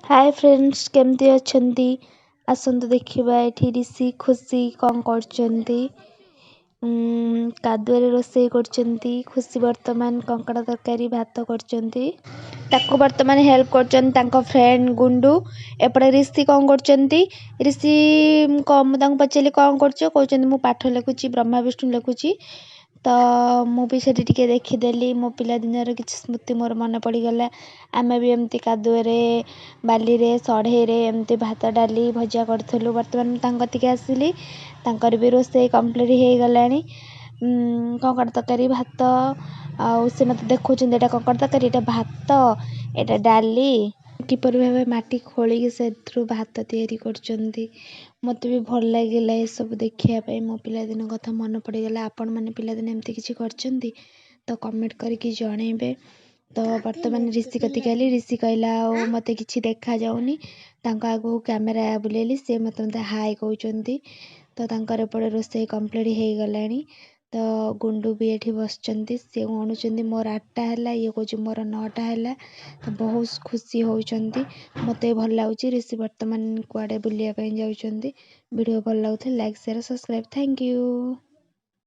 Hi friends केमती अछंती आसंतु देखिबा एठी ऋषि खुशी कौन करचंती कादुरे रोषेई करचंती खुशी वर्तमान कंकड़ा तरकारी भात करचंती ताको वर्तमान हेल्प करचंती तांको फ्रेंड गुंडू एपटे ऋषि कौन करचंती ऋषि मु तांको पचेली कौन करचो कहउचंती मु पाठ लेखुची ब्रह्मा विष्णु लेखुची तो मु भी सेठी टिके देखिदेली मो पिला दिनर किछि स्मृति मोर मन पड़गला आमे भी एमती कादुरे बाली रे सढ़े रे एमती भात डाली भजा करथलु वर्तमान तांगतिके आसिली तांकर भी रोषेई कंप्लीट हे गलानी कंकड़ तरकारी भात आउ से मते देखुचंदी एटा कंकड़ तरकारी एटा भात एटा डाली किपर भाबे माटी खोली सेथरु भात तैयारी करचंदी मते भी भल लागिला ए सब देखिया पई मो पिला दिन कथा मन पड़गला आपण माने पिला दिन एमती किछि करचंदी तो कमेंट करके जणेबे तो वर्तमान ऋषि कतिक आली ऋषि कहला मते किछि देखा जाउनी तांको आगु कैमरा बुलेली से मते हाय कहउचंदी तो तांकर एपड़े रोषेई कंप्लीट हे गलानी तो गुंडू भी एठी बसचंदी से गणुचंदी मोर 8टा हैला ये कहउची मोर 9टा हैला तो बहुत खुशी होउचंदी मते भल लाଗୁची ऋषि वर्तमान कुआडे बुलिया पई जाउचंदी वीडियो भल लागुथे like share subscribe thank you.